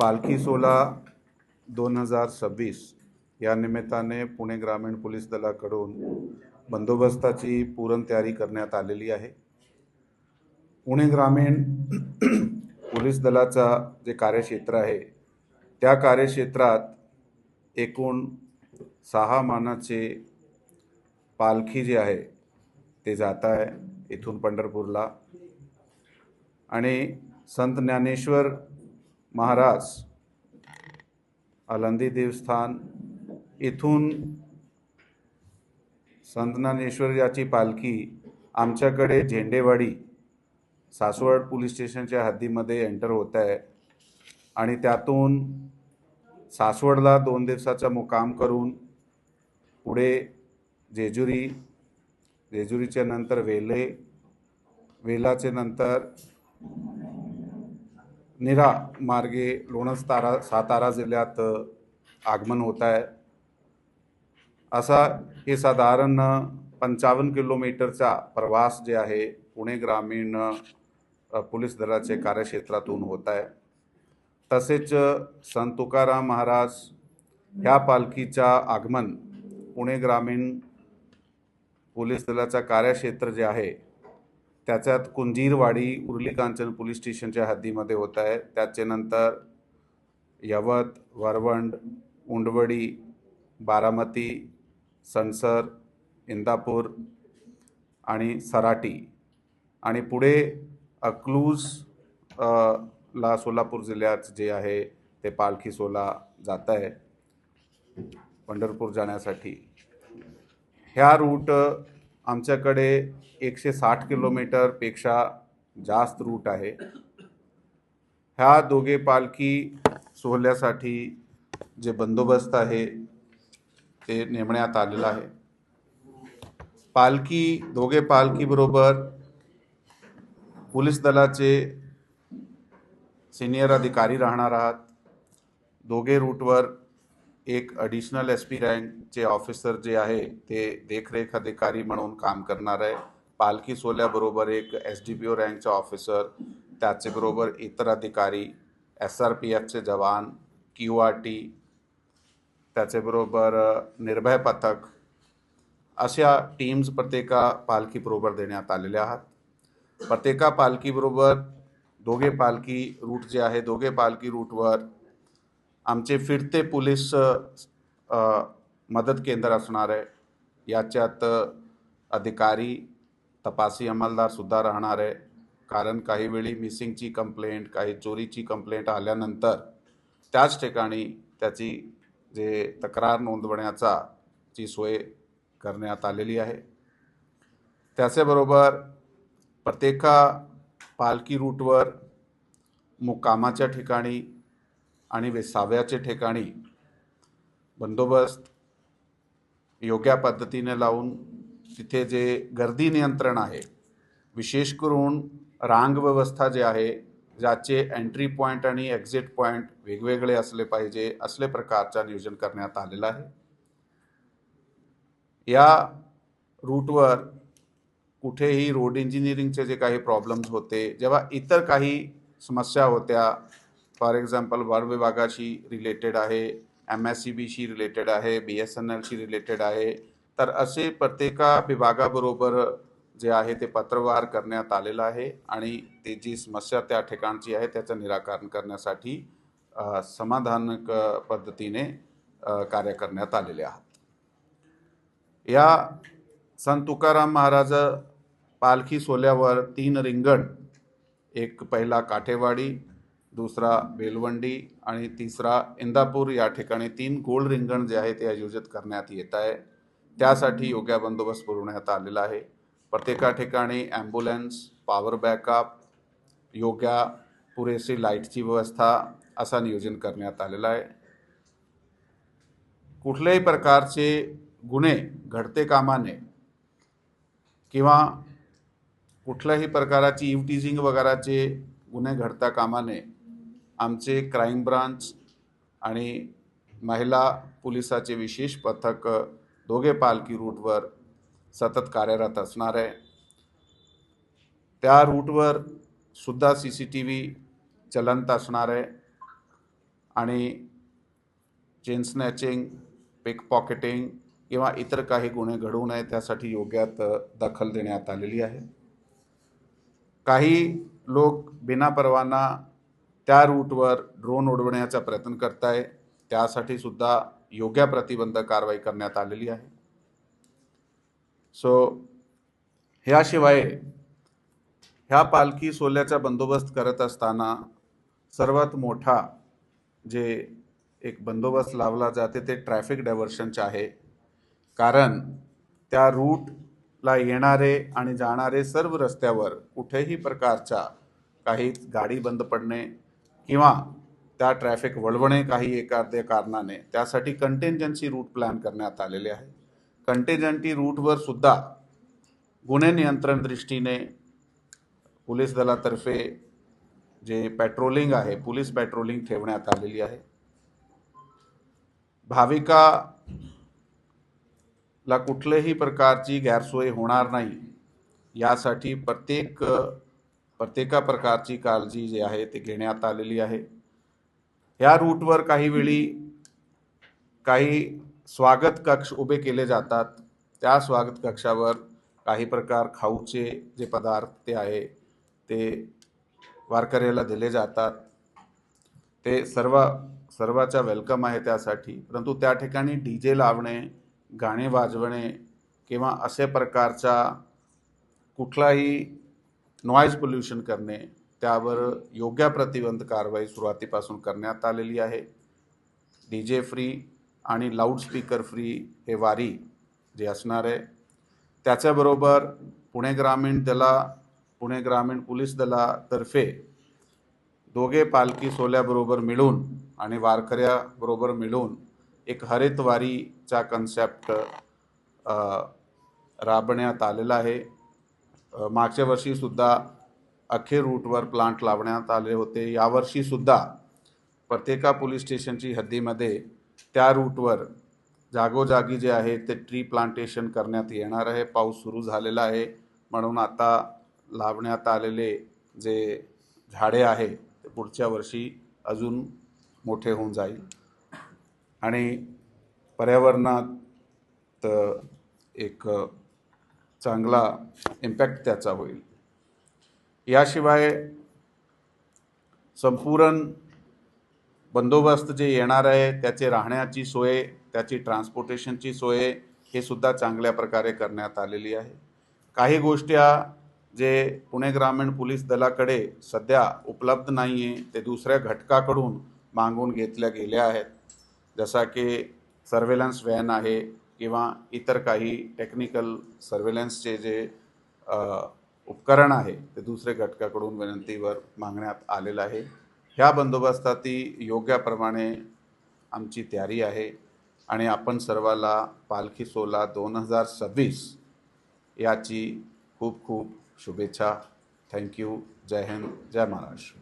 पालखी सोहळा 2026 या निमित्ताने पुणे ग्रामीण पोलीस दलाकडून बंदोबस्ताची पूर्ण तयारी करण्यात आलेली आहे। पुणे ग्रामीण पोलीस दलाचा जे कार्यक्षेत्र आहे त्या कार्यक्षेत्रात एकूण 6 मानाचे पालखी जे आहे ते जात आहे इथून पंढरपूरला। आणि संत ज्ञानेश्वर महाराज आळंदी देवस्थान इथून संत ज्ञानेश्वर याची पालखी आमच्याकडे झेंडेवाडी सासवड पोलीस स्टेशनच्या हद्दीमध्ये एंटर होत आहे आणि त्यातून सासवडला 2 दिवसाचा मुक्काम करून पुढे जेजुरी, जेजुरीच्या नंतर वेले, वेलाचे नंतर निरा मार्गे लोणंद सातारा जिल्ह्यात आगमन होत आहे। असा हे साधारण 55 किलोमीटरचा प्रवास जे आहे पुणे ग्रामीण पोलीस दलाचे कार्यक्षेत्रातून होत आहे। तसेच संत तुकाराम महाराज ह्या पालखीचा आगमन पुणे ग्रामीण पोलीस दलाचा कार्यक्षेत्र जे आहे त्याच्यात कुंजीरवाडी उर्ली कांचन पोलीस स्टेशनच्या हद्दीमध्ये होत आहे। त्याचे नंतर यवत, वरवंड, उंडवडी, बारामती, सणसर, इंदापूर आणि सराटी आणि पुढे अकलूज ला सोलापूर जिल्ह्यात जे आहे ते पालखी सोहळा जात आहे पंढरपूर जाण्यासाठी। ह्या रूट आमच्याकडे 160 किलोमीटर पेक्षा जास्त रूट आहे। ह्या दोघे पालखी सोहळ्यासाठी जे बंदोबस्त आहे ते नेमण्यात आलेला आहे। दोघे पालखी बरोबर पोलीस दलाचे सिनियर अधिकारी राहणार आहात। दोघे रूटवर एक ॲडिशनल SP रँकचे ऑफिसर जे आहे ते देखरेख अधिकारी म्हणून काम करणार आहे। पालखी सोहळ्याबरोबर एक SDPO रँकचा ऑफिसर, त्याचबरोबर इतर अधिकारी, SRPFचे जवान, QRT, त्याचबरोबर निर्भय पथक अशा टीम्स प्रत्येका पालखीबरोबर देण्यात आलेल्या आहेत। प्रत्येका पालखीबरोबर दोघे पालखी रूट जे आहे दोघे पालखी रूटवर आमचे फिरते पोलीस मदत केंद्र असणार आहे। याच्यात अधिकारी, तपासी अंमलदार सुद्धा राहणार आहे, कारण काही वेळी मिसिंगची कंप्लेंट, काही चोरीची कंप्लेंट आल्यानंतर त्याच ठिकाणी त्याची जे तक्रार नोंदवण्याचा ची सोय करण्यात आलेली आहे। त्याचबरोबर प्रत्येका पालखी रूटवर मुक्कामाच्या ठिकाणी आणि विसाव्याच्या ठिकाणी बंदोबस्त योग्य पद्धतीने लावून तिथे जे गर्दी नियंत्रण आहे, विशेष करून रांग व्यवस्था जे आहे ज्याचे एंट्री पॉईंट आणि एक्झिट पॉईंट वेगवेगळे असले पाहिजे असले प्रकारचा नियोजन करण्यात आलेला आहे। या रूटवर कुठेही रोड इंजिनिअरिंगचे जे काही प्रॉब्लेम्स होते, जेव्हा इतर काही समस्या होत्या, फॉर एक्झाम्पल वन विभागाशी रिलेटेड आहे, MSCBशी रिलेटेड आहे, BSNLशी रिलेटेड आहे, तर असे प्रत्येका विभागाबरोबर जे आहे ते पत्रव्यवहार करण्यात आलेला आहे आणि ते जी समस्या त्या ठिकाणची आहे त्याचं निराकरण करण्यासाठी समाधानक पद्धतीने कार्य करण्यात आलेले आहेत। या संत तुकाराम महाराज पालखी सोहळ्यावर 3 रिंगण, एक पहिला काठेवाडी, दुसरा बेलवंडी आणि तिसरा इंदापूर या ठिकाणी 3 गोल रिंगण जे आहे ते आयोजित करण्यात येत आहे। त्यासाठी योग्य बंदोबस्त पुरवण्यात आलेला आहे। प्रत्येका ठिकाणी ॲम्ब्युलन्स, पॉवर बॅकअप, योग्य पुरेशी लाईटची व्यवस्था असा नियोजन करण्यात आलेला आहे। कुठल्याही प्रकारचे गुन्हे घडते कामा नये किंवा कुठल्याही प्रकाराची इव्हटीजिंग वगैरेचे गुन्हे घडता कामा नये आमचे क्राईम ब्रांच आणि महिला पोलिसाचे विशेष पथक दोघे पालखी रूटवर सतत कार्यरत असणार आहे। त्या रूटवर सुद्धा CCTV चलंत असणार आहे। आणि चेन स्नॅचिंग, पिक पॉकेटिंग किंवा इतर काही गुन्हे घडू नये त्यासाठी योग्य दखल देण्यात आलेली आहे. काही लोक बिनापरवाना त्या रूटवर ड्रोन उडवण्याचा प्रयत्न करत आहे, त्यासाठी सुद्धा योग्य प्रतिबंधक कारवाई करण्यात आलेली आहे. ह्याशिवाय ह्या पालखी सोहळ्याचा बंदोबस्त करत असताना सर्वात मोठा जे एक बंदोबस्त लावला जाते ते ट्रॅफिक डायव्हर्शनचे आहे. कारण त्या रूटला येणारे आणि जाणारे सर्व रस्त्यावर कुठेही प्रकारचा काही गाडी बंद पडणे किंवा त्या ट्रॅफिक वळवणे काही एखाद्या कारणाने, त्यासाठी कंटिंजन्सी रूट प्लॅन करण्यात आलेले आहे. कंटिंजन्सी रूटवर सुद्धा गुन्हे नियंत्रण दृष्टीने पोलीस दलातर्फे जे पेट्रोलिंग आहे, पोलीस पेट्रोलिंग ठेवण्यात आलेली आहे. भाविकाला कुठल्याही प्रकारची गैरसोय होणार नाही यासाठी प्रत्येक प्रकारची काळजी जी आहे ती घेण्यात आलेली आहे. ह्या रूटवर काही वेळी काही स्वागत कक्ष उभे केले जातात. त्या स्वागत कक्षावर काही प्रकार खाऊचे जे पदार्थ ते आहे ते वारकऱ्याला दिले जातात. ते सर्वाचा वेलकम आहे त्यासाठी. परंतु त्या ठिकाणी DJ लावणे, गाणे वाजवणे किंवा अशा प्रकारचा कुठलाही नॉईज पोल्युशन करणे त्यावर योग्य प्रतिबंध कारवाई सुरुवातीपासून करण्यात आलेली आहे. DJ फ्री आणि लाऊडस्पीकर फ्री हे वारी जे असणार आहे. त्याच्याबरोबर पुणे ग्रामीण पोलीस दलातर्फे दोघे पालखी सोहळ्याबरोबर मिळून आणि वारकऱ्याबरोबर मिळून एक हरित वारीचा कन्सेप्ट राबवण्यात आलेला आहे. मागच्या वर्षी सुद्धा अखेर रूटवर प्लांट लावण्यात आले होते. यावर्षी सुद्धा प्रत्येक पोलीस स्टेशनची हद्दीमध्ये त्या रूटवर जागोजागी जे आहे ते ट्री प्लांटेशन करण्यात येणार आहे. पाऊस सुरू झालेला आहे म्हणून आता लावण्यात आलेले जे झाडे आहे ते पुढच्या वर्षी अजून मोठे होऊन जाईल आणि पर्यावरणात एक चांगला इम्पॅक्ट त्याचा होईल. याशिवाय संपूर्ण बंदोबस्त जे येणार आहे त्याचे राहण्याची सोय, त्याची ट्रान्सपोर्टेशनची सोय हे सुद्धा चांगल्या प्रकारे करण्यात आलेली आहे. काही गोष्टी जे पुणे ग्रामीण पोलीस दलाकडे सध्या उपलब्ध नाही आहे ते दुसऱ्या घटकाकडून मागून घेतल्या गेल्या आहेत. जसा की सर्वेलन्स व्हॅन आहे किंवा इतर काही टेक्निकल सर्वेलन्सचे जे उपकरण आहे ते दुसऱ्या घटकाकडून विनंतीवर मागण्यात आलेलं आहे. ह्या बंदोबस्ताती योग्यप्रमाणे आमची तयारी आहे आणि आपण सर्वाला पालखी सोहळा 2026 याची खूप खूप शुभेच्छा. थँक्यू. जय हिंद, जय महाराष्ट्र.